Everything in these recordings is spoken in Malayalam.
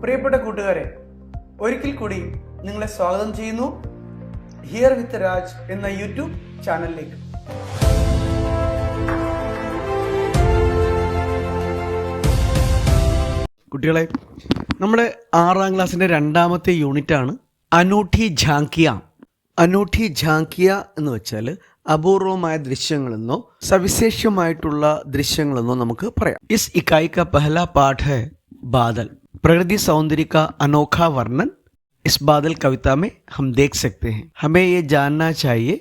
പ്രിയപ്പെട്ട കൂട്ടുകാരെ, ഒരിക്കൽ കൂടി നിങ്ങളെ സ്വാഗതം ചെയ്യുന്നു ഹിയർ വിത്ത് രാജ് എന്ന യൂട്യൂബ് ചാനലിലേക്ക്. കുട്ടികളെ, നമ്മുടെ 6ാം ക്ലാസ്സിൻ്റെ 2ാമത്തെ യൂണിറ്റാണ് അനൂഠി ഝാങ്കിയ. അനൂഠി ഝാങ്കിയ എന്ന് വെച്ചാൽ അപൂർവമായ ദൃശ്യങ്ങളെന്നോ സവിശേഷമായിട്ടുള്ള ദൃശ്യങ്ങളെന്നോ നമുക്ക് പറയാം. ഇസ് ഇക്കായി കാ പഹല പാഠ് ഹൈ बादल. प्रकृति सौंदर्य का अनोखा वर्णन इस बादल कविता में हम देख सकते हैं. हमें ये जानना चाहिए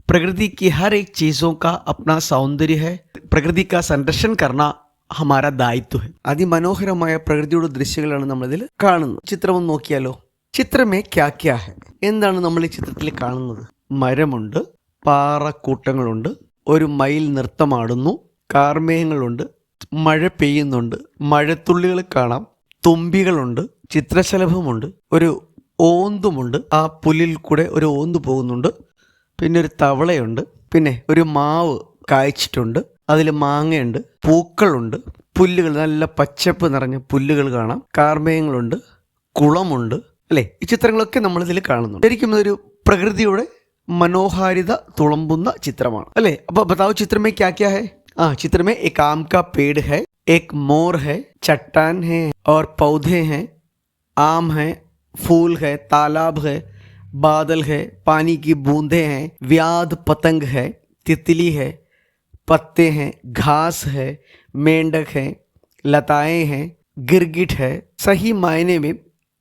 प्रकृति की हर एक चीज़ों का अपना सौंदर्य है. प्रकृति का संरक्षण करना हमारा दायित्व है. അതിമനോഹരമായ പ്രകൃതിയുടെ ദൃശ്യങ്ങളാണ് നമ്മളിതിൽ കാണുന്നത്. ചിത്രം ഒന്ന് നോക്കിയാലോ. ചിത്രമേ ക്യാ ക്യാ ഹെ. എന്താണ് നമ്മൾ ഈ ചിത്രത്തിൽ കാണുന്നത്? മരമുണ്ട്, പാറക്കൂട്ടങ്ങളുണ്ട്, ഒരു മയിൽ നൃത്തമാടുന്നു, കാർമേഘങ്ങളുണ്ട്, മഴ പെയ്യുന്നുണ്ട്, മഴത്തുള്ളികൾ കാണാം, തുമ്പികളുണ്ട്, ചിത്രശലഭമുണ്ട്, ഒരു ഓന്തുമുണ്ട്, ആ പുല്ലിൽ കൂടെ ഒരു ഓന്ത് പോകുന്നുണ്ട്, പിന്നെ ഒരു തവളയുണ്ട്, പിന്നെ ഒരു മാവ് കായ്ച്ചിട്ടുണ്ട്, അതിൽ മാങ്ങയുണ്ട്, പൂക്കളുണ്ട്, പുല്ലുകൾ, നല്ല പച്ചപ്പ് നിറഞ്ഞ പുല്ലുകൾ കാണാം, കാർമേഘങ്ങളുണ്ട്, കുളമുണ്ട്, അല്ലേ? ഈ ചിത്രങ്ങളൊക്കെ നമ്മളിതിൽ കാണുന്നു. ശരിക്കും ഇതൊരു പ്രകൃതിയുടെ മനോഹാരിത തുളുമ്പുന്ന ചിത്രമാണ്, അല്ലേ? അപ്പോൾ ബതാവോ ചിത്രമേ ക്യാ ക്യാ ഹൈ? चित्र में एक आम का पेड़ है, एक मोर है, चट्टान है और पौधे हैं, आम है, फूल है, तालाब है, बादल है, पानी की बूंदें हैं, व्याध पतंग है, तितली है, पत्ते हैं, घास है, मेंढक है, लताएं हैं, गिरगिट है. सही मायने में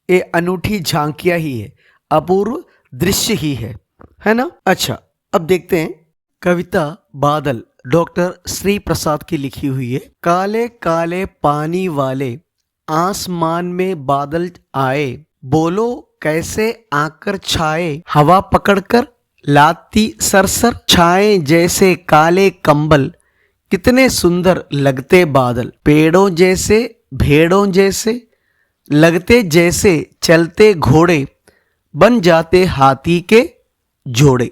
ये अनूठी झांकियाँ ही है, अपूर्व दृश्य ही है ना? अच्छा, अब देखते हैं कविता बादल डॉक्टर श्री प्रसाद की लिखी हुई है. काले काले पानी वाले आसमान में बादल आए, बोलो कैसे आकर छाए, हवा पकड़कर लाती सरसर, छाए जैसे काले कंबल, कितने सुंदर लगते बादल, पेड़ों जैसे भेड़ों जैसे, लगते जैसे चलते घोड़े, बन जाते हाथी के जोड़े.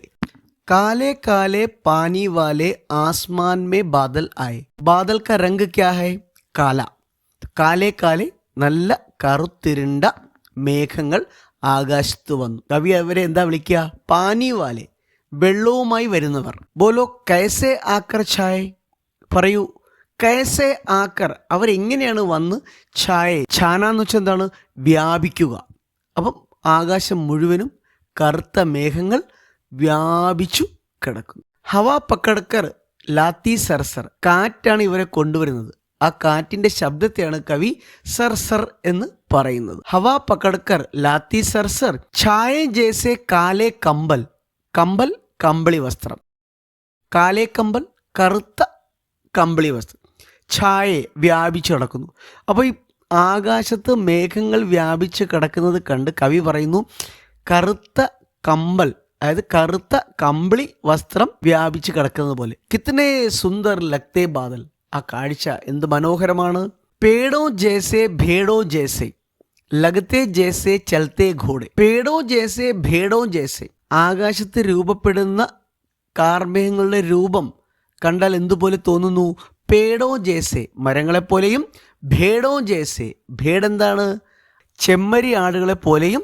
काले काले पानी वाले आसमान में बादल आए. बादल का रंग क्या है? काला. കാലേ കാലേ നല്ല കറുത്തിരുണ്ട മേഘങ്ങൾ ആകാശത്ത് വന്നു. കവി അവരെ എന്താ വിളിക്കുക? പാനി വാലെ, വെള്ളവുമായി വരുന്നവർ. ബോലോ കൈസേ ആക്കർ ഛായ. പറയൂ, കൈസേ ആക്കർ, അവരെങ്ങനെയാണ് വന്ന് ഛായ. ഛാന എന്ന് വെച്ചാൽ എന്താണ്? വ്യാപിക്കുക. അപ്പം ആകാശം മുഴുവനും കറുത്ത മേഘങ്ങൾ വ്യാപിച്ചു കിടക്കുന്നു. ഹവ പക്കടക്കർ ലാത്തി സർസർ, കാറ്റാണ് ഇവരെ കൊണ്ടുവരുന്നത്. ആ കാറ്റിന്റെ ശബ്ദത്തെയാണ് കവി സർസർ എന്ന് പറയുന്നത്. ഹവ പക്കടക്കർ ലാത്തി സർസർ, ഛായ ജേസെ കാലേ കമ്പൽ. കമ്പൽ, കമ്പിളി വസ്ത്രം. കാലേ കമ്പൽ, കറുത്ത കമ്പിളി വസ്ത്രം. ഛായ, വ്യാപിച്ചു കിടക്കുന്നു. അപ്പോൾ ഈ ആകാശത്ത് മേഘങ്ങൾ വ്യാപിച്ച് കിടക്കുന്നത് കണ്ട് കവി പറയുന്നു, കറുത്ത കമ്പൽ, അതായത് കറുത്ത കമ്പിളി വസ്ത്രം വ്യാപിച്ച് കിടക്കുന്നത് പോലെ. കിത്തനെ സുന്ദർ ലഗ്തേ ബാദൽ, ആ കാഴ്ച എന്ത് മനോഹരമാണ്. പേടോ ജേസെ ഭേടോ ജേസെ, ലഗ്തേ ജേസെ ചലത്തെ ഘോടെ. പേടോ ജേസെ ഭേടോ ജേസെ, ആകാശത്ത് രൂപപ്പെടുന്ന കാർമേഘങ്ങളുടെ രൂപം കണ്ടാൽ എന്തുപോലെ തോന്നുന്നു? പേടോ ജേസെ, മരങ്ങളെപ്പോലെയും, ഭേടോ ജേസെ, ഭേടെന്താണ്? ചെമ്മരി ആടുകളെ പോലെയും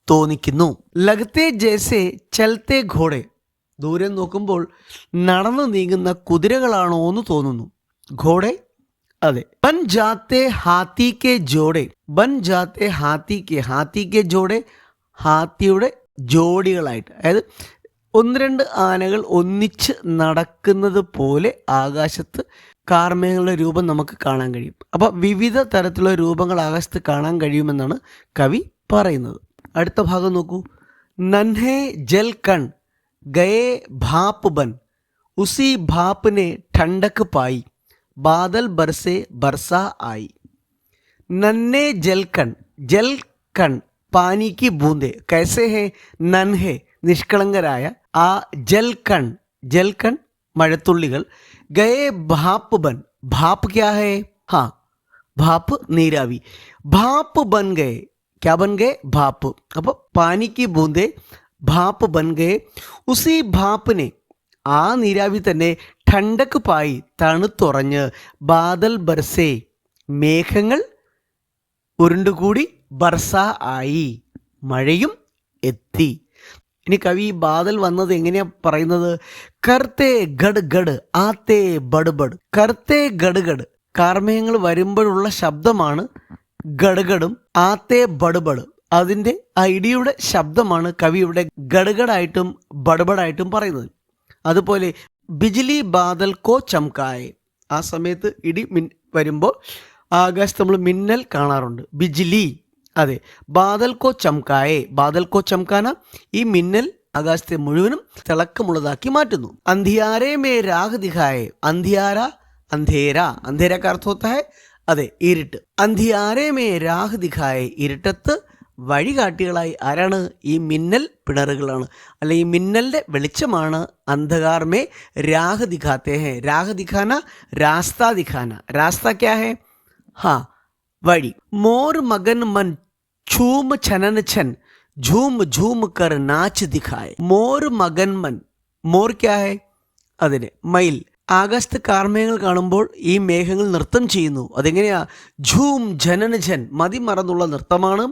തോന്നിക്കുന്നു. ലഗ്തേ ജേസെ ചലത്തെ ഘോടെ, ദൂരെ നോക്കുമ്പോൾ നടന്നു നീങ്ങുന്ന കുതിരകളാണോ എന്ന് തോന്നുന്നു. ഘോടെ, അതെ. ബൻ ജാത്തെ Haathi K ജോഡെ. ബൻ ജാത്തെ Haathi K, Haathi K ജോഡെ, ഹാത്തിയുടെ ജോഡികളായിട്ട്, അതായത് 1-2 ആനകൾ ഒന്നിച്ച് നടക്കുന്നത് പോലെ ആകാശത്ത് കാർമേഘങ്ങളുടെ രൂപം നമുക്ക് കാണാൻ കഴിയും. അപ്പോൾ വിവിധ തരത്തിലുള്ള രൂപങ്ങൾ ആകാശത്ത് കാണാൻ കഴിയുമെന്നാണ് കവി പറയുന്നത്. അടുത്ത ഭാഗം നോക്കൂ. നൻഹേ ജൽ കൺ ഗയേ ഭാപ്പ് ബൻ, ഉസി ഭാപ്പ് ने ठंडक पाई, बादल बरसे बरसा आई. नन्हे जलकण, जलकण पानी की बूंदे, कैसे है? नन्हे, നിഷ്കളങ്കരായ ആ ജൽക്കൺ, ജൽക്കൺ മഴത്തുള്ളികൾ. ഗയേ ഭാപ്പ് ബൻ, ഭാപ്പ് ക്യാ ഹേ? ഹാ, ഭാപ്പ് നീരാവി. ഭാപ്പ് ബൻ ഗയേ, क्या बन गए? भाप. അപ്പോൾ पानी की बूंदे भाप बन गए. उसी भाप ने, ആ നീരാവി തന്നെ, ठंडक पाई, തണുത്തുറഞ്ഞ്, बादल बरसे, മേഘങ്ങൾ ഉരുണ്ടുകൂടി, ബർസ ആയി, മഴയും എത്തി. ഇനി കവി ബാദൽ വന്നത് എങ്ങനെയാ പറയുന്നത്? കർത്തേ ഗഡ് ഗഡ് ആത്തേ ബഡ് ബഡ്. കർത്തേ ഗഡ് ഗഡ്, കാർമേഘങ്ങൾ വരുമ്പോഴുള്ള ശബ്ദമാണ് ഗഡ്ഗഡും. ആത്തേ ബഡ് ബഡ്, അതിൻ്റെ ആ ഇടിയുടെ ശബ്ദമാണ് കവി ഇവിടെ ഗഡ്ഗഡായിട്ടും ബഡ്ബഡായിട്ടും പറയുന്നത്. അതുപോലെ ബിജ്ലി ബാദൽ കോ ചംകായെ, ആ സമയത്ത് ഇടി വരുമ്പോൾ ആകാശത്ത് നമ്മൾ മിന്നൽ കാണാറുണ്ട്. ബിജ്ലി, അതെ. ബാദൽ കോ ചംകായെ, ബാദൽ കോ ചംകാന, ഈ മിന്നൽ ആകാശത്തെ മുഴുവനും തിളക്കമുള്ളതാക്കി മാറ്റുന്നു. അന്ധിയാരേ മേ രാഗ് ദിഖായെ, അന്ധിയാര അന്ധേര, അന്ധേര का अर्थ होता है അതെ ഇരുട്ട്. അന്ധിയാരേ മേ രാഗ് ദിഖായെ, ഇരുട്ടത്ത് വഴികാട്ടികളായി ആരാണ്? ഈ മിന്നൽ പിണറുകളാണ്, അല്ലെ ഈ മിന്നലിൻ്റെ വെളിച്ചമാണ്. അന്ധകാർ മേ രാഗ് ദിഖാത്തെ ഹെ, രാഗ് ദിഖാന രാസ്ത ദിഖാന, രാസ്ത ക്യാ ഹെ? ഹാ, വഴി. മോർ മകൻ മൻ ഛൂം ഛനൻ ഛൻ ഝൂം ഝൂം കർ നാച്ച് ദിഖായെ. മോർ മകൻ മൻ, മോർ ക്യാ ഹെ? അതിന് മയിൽ. ആകാശത്ത് കാർമേഘങ്ങൾ കാണുമ്പോൾ ഈ മേഘങ്ങൾ നൃത്തം ചെയ്യുന്നു. അതെങ്ങനെയാ? ഝൂം ഝനൻ ഝൻ, മതി മറന്നുള്ള നൃത്തമാണ്.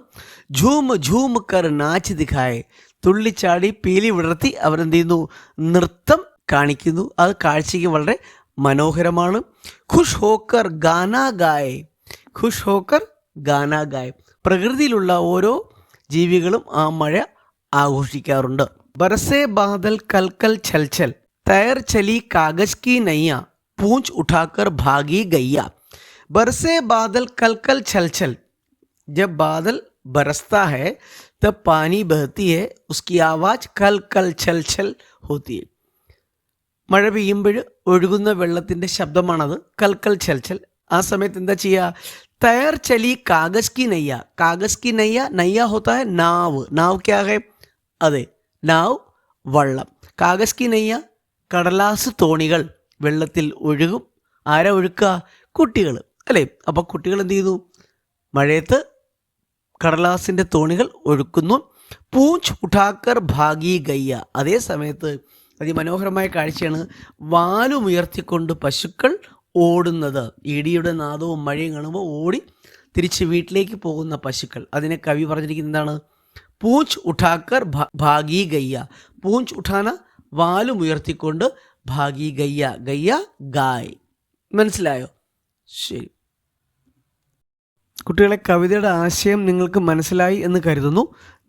ഝൂം ഝൂം കർ നാച്ച് ദിഖായെ, തുള്ളിച്ചാടി പീലി വിടർത്തി അവരെന്ത് ചെയ്യുന്നു? നൃത്തം കാണിക്കുന്നു. അത് കാഴ്ചയ്ക്ക് വളരെ മനോഹരമാണ്. ഖുഷ് ഹോക്കർ ഗാനാ ഗായെ, ഖുഷ് ഹോക്കർ ഗാനാ ഗായെ, പ്രകൃതിയിലുള്ള ഓരോ ജീവികളും ആ മഴ ആഘോഷിക്കാറുണ്ട്. ബർസേ ബാദൽ കൽക്കൽ ഛൽ ഛൽ, തൈർ ചലി കാഗജ് की नैया पूंछ उठाकर भागी गैया. बरसे बादल कल कल छल छल, जब बादल बरसता है तब पानी बहती है, उसकी आवाज़ कल कल छल छल होती है. മഴ പെയ്യുമ്പോൾ ഒഴുകുന്ന വെള്ളത്തിൻ്റെ ശബ്ദമാണത് കൽക്കൽ ഛൽ ഛൽ. ആ സമയത്ത് എന്താ ചെയ്യുക? തൈർ ചലി കാഗജ് की नैया, कागज की नैया, नैया होता है नाव, नाव क्या है? അതെ, നാവ് വള്ളം. കാഗജ് की नैया, കടലാസ് തോണികൾ വെള്ളത്തിൽ ഒഴുകും. ആരാ ഒഴുക്കുക? കുട്ടികൾ, അല്ലേ? അപ്പോൾ കുട്ടികൾ എന്ത് ചെയ്യുന്നു? മഴയത്ത് കടലാസിൻ്റെ തോണികൾ ഒഴുക്കുന്നു. പൂഞ്ച് ഉഠാക്കർ ഭാഗി ഗയ്യ, അതേ സമയത്ത് അതിമനോഹരമായ കാഴ്ചയാണ്. വാലുമുയർത്തിക്കൊണ്ട് പശുക്കൾ ഓടുന്നത്. ഇടിയുടെ നാദവും മഴയും കാണുമ്പോൾ ഓടി തിരിച്ച് വീട്ടിലേക്ക് പോകുന്ന പശുക്കൾ. അതിനെ കവി പറഞ്ഞിരിക്കുന്നത് എന്താണ്? പൂഞ്ച് ഉഠാക്കർ ഭാഗി ഗയ്യ. പൂഞ്ച് ഉഠാന, വാലുമുയർത്തിക്കൊണ്ട്, ഭാഗി ഗയ്യ, ഗയ്യ ഗായ്. മനസ്സിലായോ? ശരി കുട്ടികളെ, കവിതയുടെ ആശയം നിങ്ങൾക്ക് മനസ്സിലായി എന്ന് കരുതുന്നു.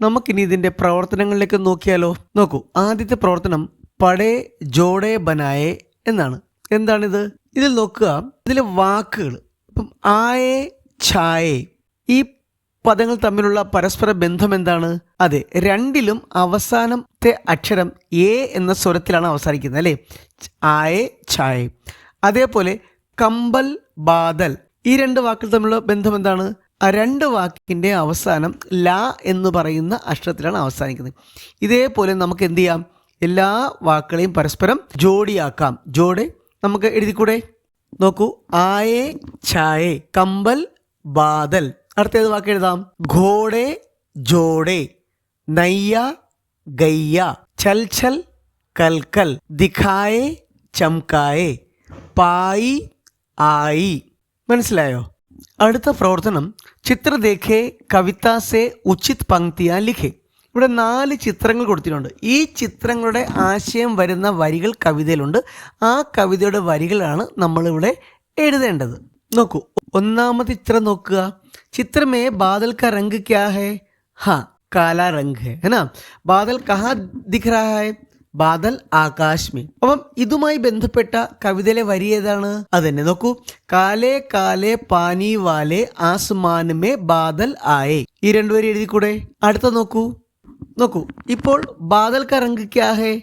നമുക്കിനി ഇതിൻ്റെ പ്രവർത്തനങ്ങളിലേക്ക് നോക്കിയാലോ? നോക്കൂ, ആദ്യത്തെ പ്രവർത്തനം പടേ ജോഡേ ബനായേ എന്നാണ്. എന്താണിത്? ഇതിൽ നോക്കുക, ഇതിലെ വാക്കുകൾ. ഇപ്പം ആയേ, ഛായേ, ഈ പദങ്ങൾ തമ്മിലുള്ള പരസ്പര ബന്ധം എന്താണ്? അതെ, രണ്ടിലും അവസാനത്തെ അക്ഷരം എ എന്ന സ്വരത്തിലാണ് അവസാനിക്കുന്നത്, അല്ലേ? ആയേ, ഛായേ. അതേപോലെ കമ്പൽ, ബാദൽ, ഈ രണ്ട് വാക്കുകൾ തമ്മിലുള്ള ബന്ധം എന്താണ്? ആ രണ്ട് വാക്കിൻ്റെ അവസാനം ല എന്ന് പറയുന്ന അക്ഷരത്തിലാണ് അവസാനിക്കുന്നത്. ഇതേപോലെ നമുക്ക് എന്ത് ചെയ്യാം? എല്ലാ വാക്കുകളെയും പരസ്പരം ജോഡിയാക്കാം. ജോഡെ നമുക്ക് എഴുതിക്കൂടെ? നോക്കൂ, ആയേ, ഛായേ, കമ്പൽ, ബാദൽ. അടുത്തേത് വാക്ക് എഴുതാം? ഘോഡെ, ജോഡെ, നയ്യ, ഗയ്യ, ഛൽ ഛൽ, കൽക്കൽ, ദിഖായേ, ചംകായേ, പായി, ആയി. മനസ്സിലായോ? അടുത്ത പ്രവർത്തനം ചിത്ര ദേഖേ കവിത സേ ഉചിത് പങ്ക്തിയാ ലിഖേ. ഇവിടെ 4 ചിത്രങ്ങൾ കൊടുത്തിട്ടുണ്ട്. ഈ ചിത്രങ്ങളുടെ ആശയം വരുന്ന വരികൾ കവിതയിലുണ്ട്. ആ കവിതയുടെ വരികളാണ് നമ്മളിവിടെ എഴുതേണ്ടത്. നോക്കൂ, ഒന്നാമത്തെ ചിത്രം നോക്കുക. ചിത്രമേ ബാദൽ കാ രംഗ് ക്യാ ഹൈ? ഹാ, കാലാ രംഗ് ഹൈ നാ. ബാദൽ കഹാ ദിഖ് രഹാ ഹൈ? ബാദൽ ആകാശ് മേ. അപ്പം ഇതുമായി ബന്ധപ്പെട്ട കവിതയിലെ വരി ഏതാണ്? അതന്നെ നോക്കൂ, കാലേ കാലേ പാനി വാലേ ആസ്മാൻ മേ ബാദൽ ആയേ. ഈ 2 വരി എഴുതിക്കൂടെ? അടുത്ത നോക്കൂ, നോക്കൂ, ഇപ്പോൾ ബാദൽ കാ രംഗ് ക്യാ ഹൈ?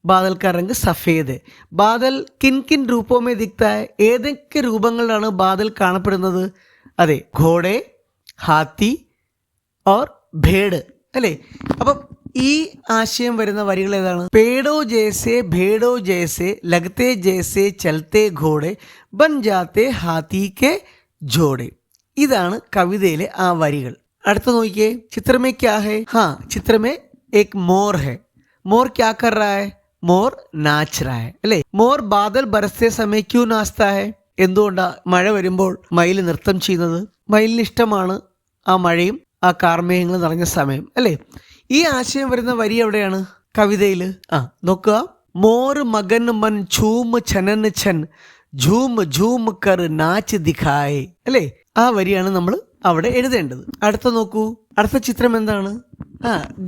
ബാദൽ കാ രംഗ് സഫേദ്. ബാദൽ കിൻ കിൻ രൂപമേ ദിഖ്താ ഹൈ? ഏതൊക്കെ രൂപങ്ങളിലാണ് ബാദൽ കാണപ്പെടുന്നത്? അതെ, ഘോഡെ, ഹാത്തി ഓർ ഭേഡ്, അല്ലേ? അപ്പം ഈ ആശയം വരുന്ന വരികൾ ഏതാണ്? പേടോ ജേസെ ഭേടോ ജേസെ ലഗ്തേ ജേസെ ചലത്തെ ഘോഡെ ബൻ ജാത്തെ ഹാത്തി കെ ജോഡെ. ഇതാണ് കവിതയിലെ ആ വരികൾ. അടുത്ത നോക്കിയേ, ചിത്രമേ ക്യാ ഹൈ? ഹാ, ചിത്രമേ ഏക് മോർ ഹൈ. മോർ ക്യാ കർ രഹാ ഹൈ? മോർ നാച്ച് രഹാ ഹൈ, അല്ലേ? മോർ ബാദൽ ബരസത്തെ സമയ ക്യൂ നാച്താ ഹൈ? എന്തുകൊണ്ടാണ് മഴ വരുമ്പോൾ മയിൽ നൃത്തം ചെയ്യുന്നത്? മയിലിന് ഇഷ്ടമാണ് ആ മഴയും ആ കാർമേഘങ്ങൾ നിറഞ്ഞ സമയം അല്ലേ? ഈ ആശയം വരുന്ന വരി എവിടെയാണ് കവിതയിൽ? നോക്കുക. മോർ മകൻ മൻ ഝൂം ഛനൻ ഛൻ ഝൂം ഝൂം കർ നാച്ച് ദിഖായേ അല്ലേ? ആ വരിയാണ് നമ്മൾ അവിടെ എഴുതേണ്ടത്. അടുത്ത നോക്കൂ, അടുത്ത ചിത്രം എന്താണ്?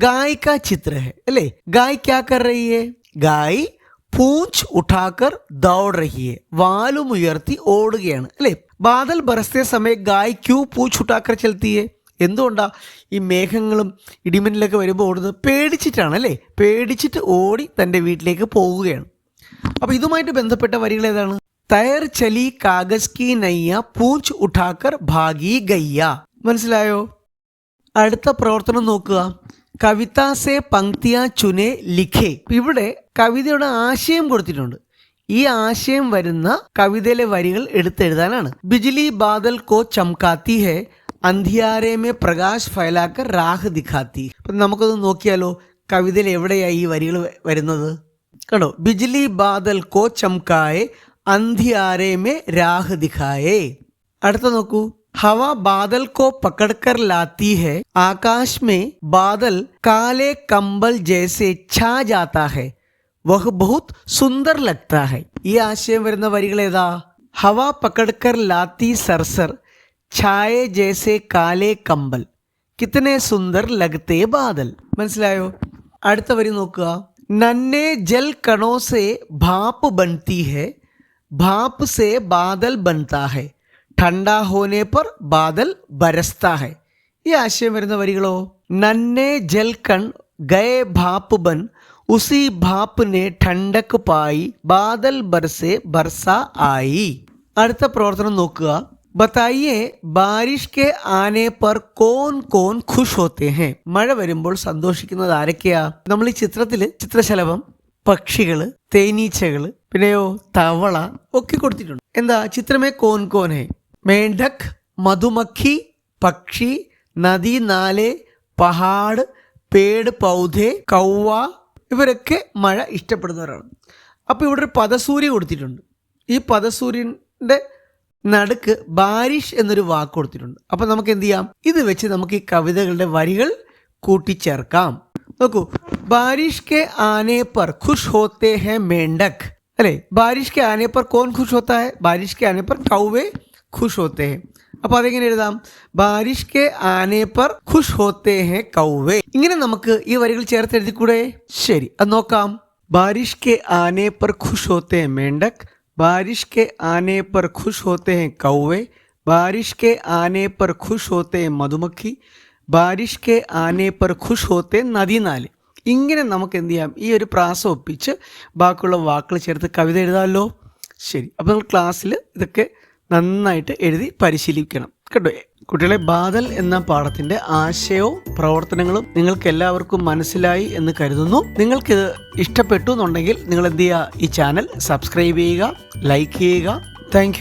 ഗായ് കാ ചിത്ര ഹെ അല്ലേ? ഗായ് ക്യാ കർ രഹി ഹെ? ഗായ് പൂഞ്ച് ഉഠാക്കർ ദൗഡ് രഹി ഹെ, വാലും ഉയർത്തി ഓടുകയാണ് അല്ലേ? ബാദൽ ബർസത്തെ സമയ ഗായ് ക്യൂ പൂഞ്ച് ഉഠാക്കർ ചൽത്തി ഹെ? എന്തുകൊണ്ടാ ഈ മേഘങ്ങളും ഇടിമിന്നലൊക്കെ വരുമ്പോൾ ഓടുന്നത്? പേടിച്ചിട്ടാണ് അല്ലേ? പേടിച്ചിട്ട് ഓടി തൻ്റെ വീട്ടിലേക്ക് പോവുകയാണ്. അപ്പോൾ ഇതുമായിട്ട് ബന്ധപ്പെട്ട വരികൾ ഏതാണ്? തയർ ചലി കാഗസ് കി നയ്യ പൂഞ്ച് ഉഠാക്കർ ഭാഗി ഗയ്യ. മനസ്സിലായോ? അടുത്ത പ്രവർത്തനം നോക്കുക. കവിത സെ പങ്ക്തിയാ ചുനെ ലിഖേ. ഇവിടെ കവിതയുടെ ആശയം കൊടുത്തിട്ടുണ്ട്. ഈ ആശയം വരുന്ന കവിതയിലെ വരികൾ എടുത്തെഴുതാനാണ്. ബിജ്ലി ബാദൽ കോ ചംകാത്തി ഹെ അന്ധിയാരെ മേ പ്രകാശ് ഫൈലാക്കർ രാഹ് ദിഖാത്തി. അപ്പം നമുക്കൊന്ന് നോക്കിയാലോ, കവിതയിൽ എവിടെയായി ഈ വരികൾ വരുന്നത്? കണ്ടോ, ബിജ്ലി ബാദൽ കോ ചംകായെ അന്ധിയാരെ മേ രാഹ് ദിഖായേ. അടുത്ത നോക്കൂ. हवा बादल को पकड़कर लाती है, आकाश में बादल काले कंबल जैसे छा जाता है, वह बहुत सुंदर लगता है. ഈ ആശയം വരുന്ന വരികൾ ഏതാ? ഹവ പക്കഡ്കർ ലാത്തി സർസർ ഛായേ ജൈസെ കാലേ കമ്പൽ കിത്തനെ സുന്ദർ ലഗ്തേ ബാദൽ. മനസ്സിലായോ? അടുത്ത വരി നോക്കുക. നന്നെ ജൽ കണോ സെ ഭാപ് ബൻതി ഹെ, ഭാപ് സെ ബാദൽ ബൻതാ ഹെ, ठंडा होने पर बादल बरसता है. ഈ ആശയം വരുന്ന വരികളോ? നന്നെ ജൽ കൺ ഗയേ ഭാപ് ബൻ ഉസി ഭാപ് നെ ठंडक പായി ബാദൽ ബർസെ ബർസ ആയി. അടുത്ത പ്രവർത്തനം നോക്കുക. ബതായിയെ ബാരിഷ് കെ ആനെ പർ കോൻ കോൻ ഖുഷ് ഹോത്തെ ഹെ. മഴ വരുമ്പോൾ സന്തോഷിക്കുന്നത് ആരൊക്കെയാ? നമ്മൾ ഈ ചിത്രശലഭം, പക്ഷികള്, തേനീച്ചകള്, പിന്നെയോ തവള ഒക്കെ കൊടുത്തിട്ടുണ്ട്. എന്താ? ചിത്രമേ കോൻ കോൻ ഹെ. മേഢക്, മധുമക്ഖി, പക്ഷി, നദി, നാലെ, പഹാഡ്, പേട്, പൗധെ, കൗവ ഇവരൊക്കെ മഴ ഇഷ്ടപ്പെടുന്നവരാണ്. അപ്പോൾ ഇവിടെ ഒരു പദസൂര്യ കൊടുത്തിട്ടുണ്ട്. ഈ പദസൂര്യൻ്റെ നടുക്ക് ബാരിഷ് എന്നൊരു വാക്ക് കൊടുത്തിട്ടുണ്ട്. അപ്പോൾ നമുക്ക് എന്ത് ചെയ്യാം? ഇത് വെച്ച് നമുക്ക് ഈ കവിതകളുടെ വരികൾ കൂട്ടിച്ചേർക്കാം. നോക്കൂ. ബാരിഷ് കെ ആനെ പർ ഖുഷ് ഹോത്തെ ഹെ മേണ്ടക് അല്ലേ? ബാരിഷ് കെ ആനെ പർ കോൻ ഖുഷ് ഹോത്താ ഹെ? ബാരിഷ് കെ ആനെ പർ കൗവേ ഖുഷ് ഹോത്തെ ഹെ. അപ്പോൾ അതെങ്ങനെ എഴുതാം? ബാരിഷ് കെ ആനെ പർ ഖുഷ് ഹോത്തെ ഹെ കൗവേ. ഇങ്ങനെ നമുക്ക് ഈ വരികൾ ചേർത്ത് എഴുതിക്കൂടെ? ശരി, അത് നോക്കാം. ബാരിഷ് കെ ആനെ പർ ഖുഷ് ഹോത്തെ ഹെ മേണ്ടക്, ബാരിഷ് കെ ആനെ പർ ഖുഷ് ഹോത്തെ ഹെ കൗവേ, ബാരിഷ് കെ ആനെ പർ ഖുഷ് ഹോത്തെ ഹെ മധുമക്ഖി, ബാരിഷ് കെ ആനെ പർ ഖുഷ് ഹോത്തെ നദി നാല്. ഇങ്ങനെ നമുക്ക് എന്ത് ചെയ്യാം? ഈ ഒരു പ്രാസം ഒപ്പിച്ച് ബാക്കിയുള്ള വാക്കുകൾ ചേർത്ത് കവിത എഴുതാമല്ലോ. ശരി, അപ്പോൾ നമ്മൾ ക്ലാസ്സിൽ ഇതൊക്കെ നന്നായിട്ട് എഴുതി പരിശീലിക്കണം കേട്ടോ. കുട്ടികളെ, ബാദൽ എന്ന പാഠത്തിന്റെ ആശയവും പ്രവർത്തനങ്ങളും നിങ്ങൾക്ക് എല്ലാവർക്കും മനസ്സിലായി എന്ന് കരുതുന്നു. നിങ്ങൾക്കിത് ഇഷ്ടപ്പെട്ടു എന്നുണ്ടെങ്കിൽ നിങ്ങൾ എന്ത് ചെയ്യുക? ഈ ചാനൽ സബ്സ്ക്രൈബ് ചെയ്യുക, ലൈക്ക് ചെയ്യുക. താങ്ക്